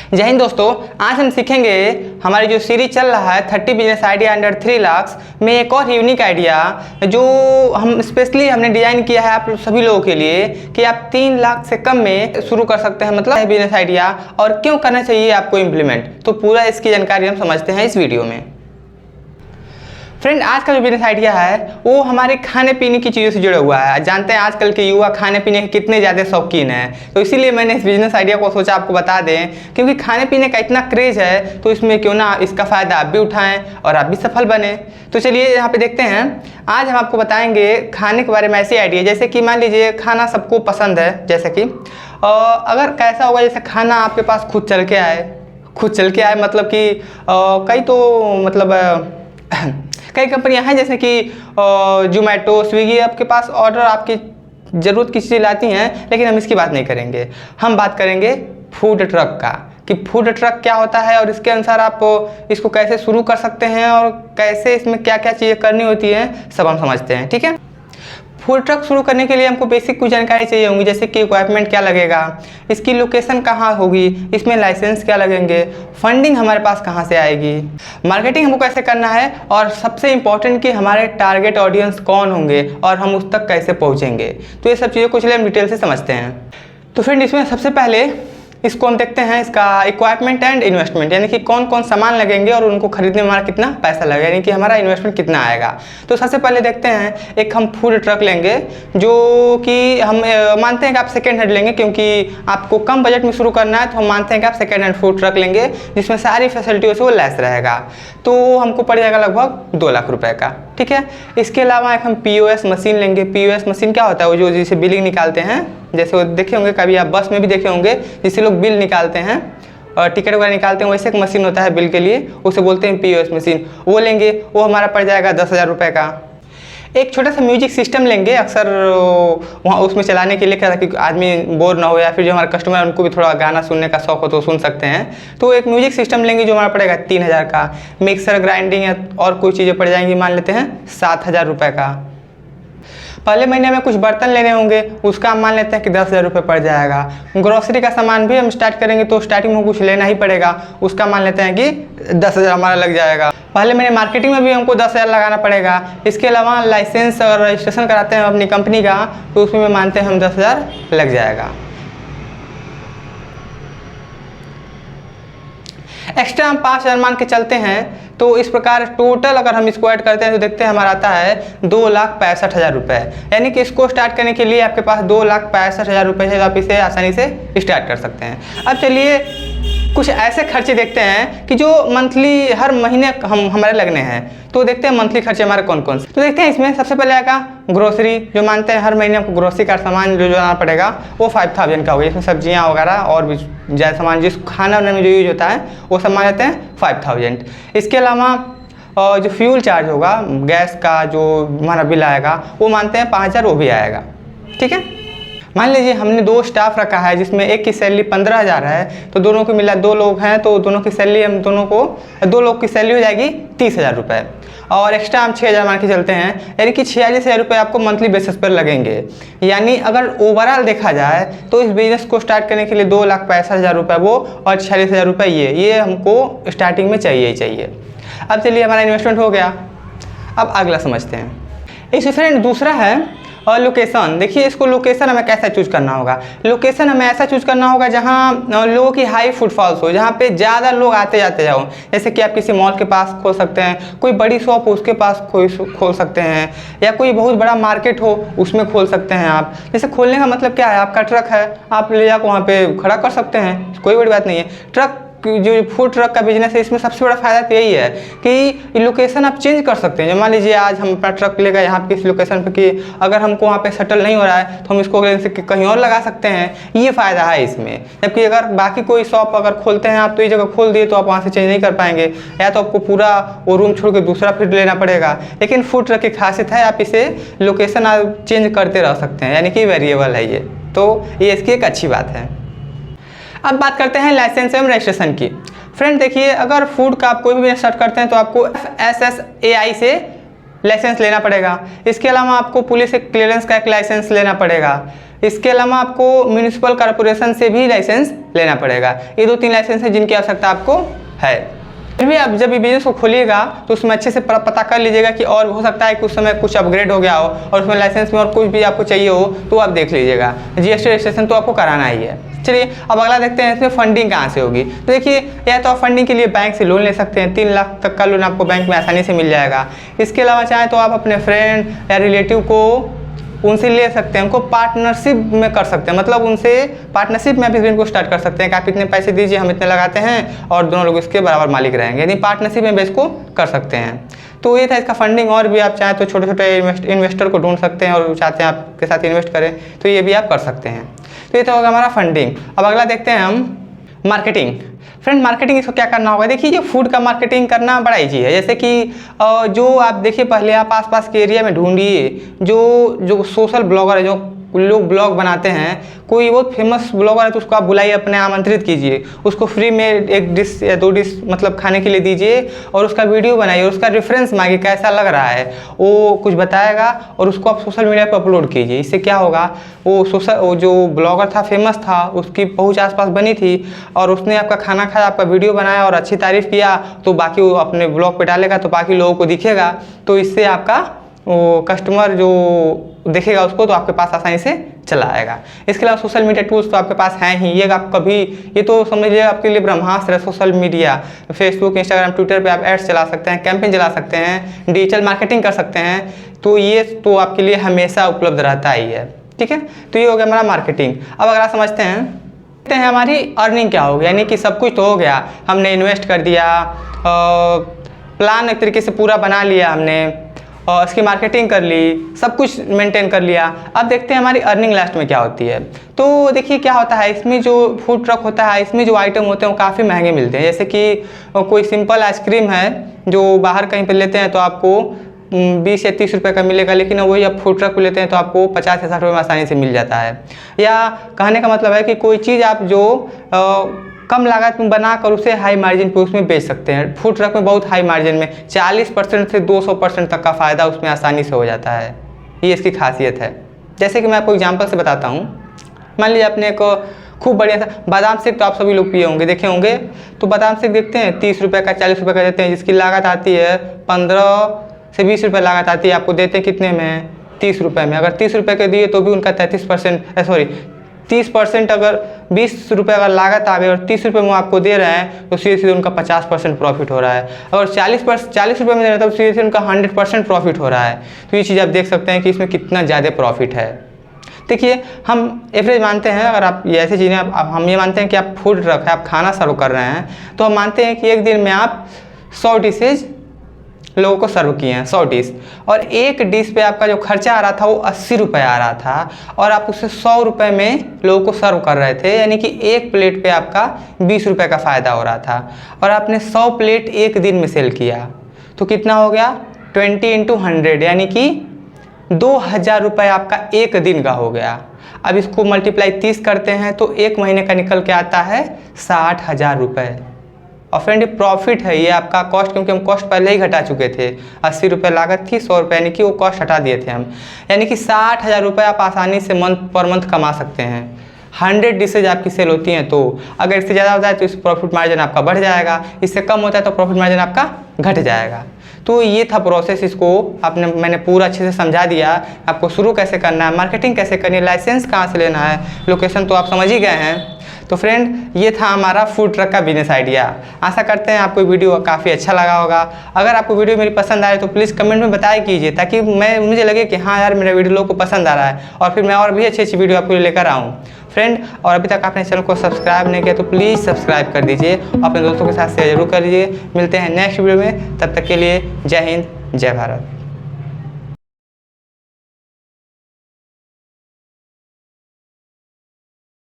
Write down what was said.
जय हिंद दोस्तों, आज हम सीखेंगे हमारी जो सीरीज चल रहा है 30 बिजनेस आइडिया अंडर 3 लाख में एक और यूनिक आइडिया जो हम स्पेशली हमने डिज़ाइन किया है आप सभी लोगों के लिए कि आप 3 लाख से कम में शुरू कर सकते हैं। मतलब बिजनेस आइडिया और क्यों करना चाहिए आपको इम्प्लीमेंट, तो पूरा इसकी जानकारी हम समझते हैं इस वीडियो में। फ्रेंड, आज का जो बिजनेस आइडिया है वो हमारे खाने पीने की चीज़ों से जुड़ा हुआ है। जानते हैं आजकल के युवा खाने पीने के कितने ज़्यादा शौकीन हैं, तो इसीलिए मैंने इस बिजनेस आइडिया को सोचा आपको बता दें, क्योंकि खाने पीने का इतना क्रेज़ है तो इसमें क्यों ना इसका फ़ायदा आप भी उठाएं और आप भी सफल बने। तो चलिए यहाँ पे देखते हैं। आज हम आपको बताएंगे खाने के बारे में ऐसे आइडिया, जैसे कि मान लीजिए खाना सबको पसंद है, जैसे कि अगर कैसा होगा जैसे खाना आपके पास खुद चल के आए मतलब कि कई तो मतलब कई कंपनियां हैं जैसे कि जोमेटो, स्विगी, आपके पास ऑर्डर आपकी ज़रूरत की चीज़ें लाती हैं, लेकिन हम इसकी बात नहीं करेंगे। हम बात करेंगे फूड ट्रक का, कि फूड ट्रक क्या होता है और इसके अनुसार आप इसको कैसे शुरू कर सकते हैं और कैसे इसमें क्या क्या चीज़ें करनी होती हैं, सब हम समझते हैं। ठीक है, फूड ट्रक शुरू करने के लिए हमको बेसिक कुछ जानकारी चाहिए होंगी, जैसे कि इक्विपमेंट क्या लगेगा, इसकी लोकेशन कहाँ होगी, इसमें लाइसेंस क्या लगेंगे, फंडिंग हमारे पास कहाँ से आएगी, मार्केटिंग हमको कैसे करना है, और सबसे इम्पॉर्टेंट कि हमारे टारगेट ऑडियंस कौन होंगे और हम उस तक कैसे पहुँचेंगे। तो ये सब चीज़ों को चलिए हम डिटेल से समझते हैं। तो फ्रेंड, इसमें सबसे पहले इसको हम देखते हैं इसका इक्विपमेंट एंड इन्वेस्टमेंट, यानी कि कौन कौन सामान लगेंगे और उनको खरीदने में हमारा कितना पैसा लगेगा, यानी कि हमारा इन्वेस्टमेंट कितना आएगा। तो सबसे पहले देखते हैं एक हम फूड ट्रक लेंगे, जो कि हम मानते हैं कि आप सेकेंड हैंड लेंगे, क्योंकि आपको कम बजट में शुरू करना है तो हम मानते हैं कि आप सेकेंड हैंड फूड ट्रक लेंगे जिसमें सारी फैसिलिटियों से वो लैस रहेगा। तो हमको पड़ जाएगा लगभग 2 लाख रुपए का। ठीक है, इसके अलावा एक हम POS मशीन लेंगे। POS मशीन क्या होता है, वो जो जिसे बिलिंग निकालते हैं, जैसे वो देखे होंगे कभी आप बस में भी देखे होंगे जिससे लोग बिल निकालते हैं और टिकट वगैरह निकालते हैं, वैसे एक मशीन होता है बिल के लिए, उसे बोलते हैं POS मशीन। वो लेंगे, वो हमारा पड़ जाएगा 10,000 रुपये का। एक छोटा सा म्यूजिक सिस्टम लेंगे, अक्सर वहाँ उसमें चलाने के लिए क्या था कि आदमी बोर ना हो, या फिर जो हमारे कस्टमर उनको भी थोड़ा गाना सुनने का शौक हो तो सुन सकते हैं। तो एक म्यूजिक सिस्टम लेंगे जो हमारा पड़ेगा 3,000 का। मिक्सर, ग्राइंडिंग और कोई चीज़ें पड़ जाएंगी, मान लेते हैं 7,000 रुपये का। पहले महीने में कुछ बर्तन लेने होंगे, उसका हम मान लेते हैं कि 10,000 रुपये पड़ जाएगा। ग्रोसरी का सामान भी हम स्टार्ट करेंगे तो स्टार्टिंग में कुछ लेना ही पड़ेगा, उसका मान लेते हैं कि 10,000 हमारा लग जाएगा। पहले महीने मार्केटिंग में भी हमको 10,000 लगाना पड़ेगा। इसके अलावा लाइसेंस और रजिस्ट्रेशन कराते हैं अपनी कंपनी का, तो उसमें मानते हैं हम 10,000 लग जाएगा। एक्स्ट्रा हम 5,000 मान के चलते हैं। तो इस प्रकार टोटल अगर हम इसको ऐड करते हैं तो देखते हैं हमारा आता है 2,65,000 रुपये, यानी कि इसको स्टार्ट करने के लिए आपके पास 2,65,000 रुपये है, तो आप इसे आसानी से स्टार्ट कर सकते हैं। अब चलिए कुछ ऐसे खर्चे देखते हैं कि जो मंथली हर महीने हमारे लगने हैं, तो देखते हैं मंथली खर्चे हमारे कौन कौन से। तो देखते हैं इसमें सबसे पहले आएगा ग्रोसरी, जो मानते हैं हर महीने आपको ग्रोसरी का सामान जो आना पड़ेगा वो 5,000 का होगा। इसमें सब्जियां वगैरह और भी ज़्यादा सामान जिस खाना बनाने में जो यूज होता है वो सब मान लेते हैं 5,000। इसके अलावा जो फ्यूल चार्ज होगा, गैस का जो हमारा बिल आएगा वो मानते हैं 5,000 वो भी आएगा। ठीक है, मान लीजिए हमने 2 स्टाफ रखा है जिसमें एक की सैलरी 15,000 है, तो दोनों को मिला 2 लोग हैं तो दोनों की सैलरी हम 2 लोग की सैलरी हो जाएगी 30,000 रुपये, और एक्स्ट्रा हम 6,000 मान के चलते हैं, यानी कि 46,000 रुपये आपको मंथली बेसिस पर लगेंगे। यानी अगर ओवरऑल देखा जाए तो इस बिजनेस को स्टार्ट करने के लिए 2,65,000 रुपये वो और 46,000 रुपये ये हमको स्टार्टिंग में चाहिए ही चाहिए। अब चलिए हमारा इन्वेस्टमेंट हो गया। अब अगला समझते हैं। इसमें फ्रेंड दूसरा है और लोकेशन। देखिए इसको लोकेशन हमें कैसा चूज करना होगा। लोकेशन हमें ऐसा चूज करना होगा जहाँ लोगों की हाई फुटफॉल्स हो, जहाँ पे ज़्यादा लोग आते जाते जाओ। जैसे कि आप किसी मॉल के पास खोल सकते हैं, कोई बड़ी शॉप हो उसके पास खोल सकते हैं, या कोई बहुत बड़ा मार्केट हो उसमें खोल सकते हैं आप। जैसे खोलने का मतलब क्या है, आपका ट्रक है, आप ले जाकर वहाँ पे खड़ा कर सकते हैं, कोई बड़ी बात नहीं है। ट्रक जो फूड ट्रक का बिजनेस है इसमें सबसे बड़ा फायदा तो यही है कि लोकेशन आप चेंज कर सकते हैं। मान लीजिए आज हम अपना ट्रक ले गए यहाँ पे इस लोकेशन पे, कि अगर हमको वहाँ पे सेटल नहीं हो रहा है तो हम इसको कहीं और लगा सकते हैं, ये फ़ायदा है इसमें। जबकि अगर बाकी कोई शॉप अगर खोलते हैं आप तो ये जगह खोल दिए तो आप वहाँ से चेंज नहीं कर पाएंगे, या तो आपको पूरा वो रूम छोड़ के दूसरा फिर लेना पड़ेगा। लेकिन फूड ट्रक की खासियत है आप इसे लोकेशन आप चेंज करते रह सकते हैं, यानी कि वेरिएबल है ये, तो ये इसकी एक अच्छी बात है। अब बात करते हैं लाइसेंस एवं रजिस्ट्रेशन की। फ्रेंड देखिए, अगर फूड का आप कोई भी बिजनेस स्टार्ट करते हैं तो आपको FSSAI से लाइसेंस लेना पड़ेगा। इसके अलावा आपको पुलिस क्लियरेंस का एक लाइसेंस लेना पड़ेगा। इसके अलावा आपको म्यूनिसिपल कॉर्पोरेशन से भी लाइसेंस लेना पड़ेगा। ये 2-3 लाइसेंस है जिनकी आवश्यकता आपको है। फिर भी आप जब ये बिजनेस को खोलिएगा तो उसमें अच्छे से पता कर लीजिएगा कि और हो सकता है कि उस समय कुछ अपग्रेड हो गया हो और उसमें लाइसेंस में और कुछ भी आपको चाहिए हो तो आप देख लीजिएगा। जीएसटी रजिस्ट्रेशन तो आपको कराना ही है। चलिए अब अगला देखते हैं इसमें फंडिंग कहाँ से होगी। तो देखिए, या तो आप फंडिंग के लिए बैंक से लोन ले सकते हैं, 3 लाख तक का लोन आपको बैंक में आसानी से मिल जाएगा। इसके अलावा चाहे तो आप अपने फ्रेंड या रिलेटिव को उनसे ले सकते हैं, उनको पार्टनरशिप में कर सकते हैं, मतलब उनसे पार्टनरशिप में आप बिजनेस को स्टार्ट कर सकते हैं कि आप इतने पैसे दीजिए, हम इतने लगाते हैं और दोनों लोग इसके बराबर मालिक रहेंगे। यदि पार्टनरशिप में बेस को कर सकते हैं। तो ये था इसका फंडिंग। और भी आप चाहें तो छोटे छोटे इन्वेस्टर को ढूंढ सकते हैं और चाहते हैं आपके साथ इन्वेस्ट करें तो ये भी आप कर सकते हैं। तो ये तो होगा हमारा फंडिंग। अब अगला देखते हैं हम मार्केटिंग। फ्रेंड, मार्केटिंग इसको क्या करना होगा। देखिए, ये फूड का मार्केटिंग करना बड़ा ईजी है। जैसे कि जो आप देखिए, पहले आप आसपास के एरिया में ढूंढिए जो सोशल ब्लॉगर है, जो लोग ब्लॉग बनाते हैं, कोई बहुत फेमस ब्लॉगर है तो उसको आप बुलाइए, अपने आमंत्रित कीजिए, उसको फ्री में 1 डिश या 2 डिश मतलब खाने के लिए दीजिए और उसका वीडियो बनाइए और उसका रेफरेंस मांगिए कैसा लग रहा है, वो कुछ बताएगा और उसको आप सोशल मीडिया पर अपलोड कीजिए। इससे क्या होगा, वो जो ब्लॉगर था, फेमस था, उसकी पहुंच आसपास बनी थी और उसने आपका खाना खाया, आपका वीडियो बनाया और अच्छी तारीफ़ किया तो बाकी वो अपने ब्लॉग पे डालेगा तो बाकी लोगों को दिखेगा। तो इससे आपका वो कस्टमर जो देखेगा उसको तो आपके पास आसानी से चला आएगा। इसके अलावा सोशल मीडिया टूल्स तो आपके पास हैं ही। ये आप कभी, ये तो समझ लीजिए आपके लिए ब्रह्मास्त्र है। Social media, Facebook, Instagram, Twitter पे आप एड्स चला सकते हैं, कैंपेन चला सकते हैं, डिजिटल मार्केटिंग कर सकते हैं। तो ये तो आपके लिए हमेशा उपलब्ध रहता ही है। ठीक है, तो ये हो गया हमारा मार्केटिंग। अब अगर आप समझते हैं हमारी अर्निंग क्या होगी। यानी कि सब कुछ तो हो गया, हमने इन्वेस्ट कर दिया, प्लान एक तरीके से पूरा बना लिया हमने और इसकी मार्केटिंग कर ली, सब कुछ मेंटेन कर लिया। अब देखते हैं हमारी अर्निंग लास्ट में क्या होती है। तो देखिए क्या होता है, इसमें जो फूड ट्रक होता है, इसमें जो आइटम होते हैं वो काफ़ी महंगे मिलते हैं। जैसे कि कोई सिंपल आइसक्रीम है जो बाहर कहीं पर लेते हैं तो आपको 20 या 30 रुपये का मिलेगा, लेकिन वही आप फूड ट्रक को लेते हैं तो आपको 50 या 60 रुपये में आसानी से मिल जाता है। या कहने का मतलब है कि कोई चीज़ आप जो कम लागत में बनाकर उसे हाई मार्जिन पे उसमें बेच सकते हैं। फूड ट्रक में बहुत हाई मार्जिन में 40% से 200% तक का फ़ायदा उसमें आसानी से हो जाता है। ये इसकी खासियत है। जैसे कि मैं आपको एग्जांपल से बताता हूँ। मान लीजिए आपने एक खूब बढ़िया सा बादाम शेक, तो आप सभी लोग पिए होंगे, देखे होंगे। तो बादाम शेक देखते हैं 30 रुपये का, 40 रुपये का देते हैं, जिसकी लागत आती है 15 से 20 रुपये लागत आती है। आपको देते हैं कितने में, 30 रुपये में। अगर 30 रुपये के दिए तो भी उनका 30% अगर 20 रुपये अगर लागत आ गई और 30 रुपये में आपको दे रहे हैं तो सीधे सीधे उनका 50% प्रॉफिट हो रहा है। अगर 40 रुपये में दे रहे हैं तब सीधे सीधे उनका 100% प्रॉफिट हो रहा है। तो ये चीज़ आप देख सकते हैं कि इसमें कितना ज़्यादा प्रॉफिट है। देखिए, हम एवरेज मानते हैं, अगर आप ये ऐसी चीज़ें हम ये मानते हैं कि आप फूड ट्रक है, आप खाना सर्व कर रहे हैं, तो हम मानते हैं कि एक दिन में आप 100 डिशेज लोगों को सर्व किए हैं, 100 डिश, और एक डिश पे आपका जो खर्चा आ रहा था वो 80 रुपये आ रहा था और आप उससे 100 रुपये में लोगों को सर्व कर रहे थे। यानी कि एक प्लेट पे आपका 20 रुपये का फ़ायदा हो रहा था और आपने 100 प्लेट एक दिन में सेल किया तो कितना हो गया, 20 × 100 यानी कि 2000 रुपये आपका एक दिन का हो गया। अब इसको मल्टीप्लाई 30 करते हैं तो एक महीने का निकल के आता है 60,000 रुपये। और फ्रेंड, ये प्रॉफिट है, ये आपका कॉस्ट, क्योंकि हम कॉस्ट पहले ही घटा चुके थे। 80 रुपये लागत थी, 100 रुपये यानी कि वो कॉस्ट हटा दिए थे हम। यानी कि 60,000 रुपये आप आसानी से पर मंथ कमा सकते हैं। 100 डिशेज आपकी सेल होती हैं तो अगर इससे ज़्यादा होता है तो इस प्रॉफिट मार्जिन आपका बढ़ जाएगा, इससे कम होता है तो प्रॉफिट मार्जिन आपका घट जाएगा। तो ये था प्रोसेस, इसको मैंने पूरा अच्छे से समझा दिया आपको शुरू कैसे करना है, मार्केटिंग कैसे करनी है, लाइसेंस कहाँ से लेना है, लोकेशन तो आप समझ ही गए हैं। तो फ्रेंड, ये था हमारा फूड ट्रक का बिजनेस आइडिया। आशा करते हैं आपको वीडियो काफ़ी अच्छा लगा होगा। अगर आपको वीडियो मेरी पसंद आए तो प्लीज़ कमेंट में बताया कीजिए, ताकि मुझे लगे कि हाँ यार, मेरा वीडियो लोगों को पसंद आ रहा है और फिर मैं और भी अच्छी अच्छी वीडियो आपको लेकर आऊँ। फ्रेंड, और अभी तक आपने चैनल को सब्सक्राइब नहीं किया तो प्लीज़ सब्सक्राइब कर दीजिए, अपने दोस्तों के साथ शेयर जरूर कर लीजिए। मिलते हैं नेक्स्ट वीडियो में, तब तक के लिए जय हिंद, जय भारत।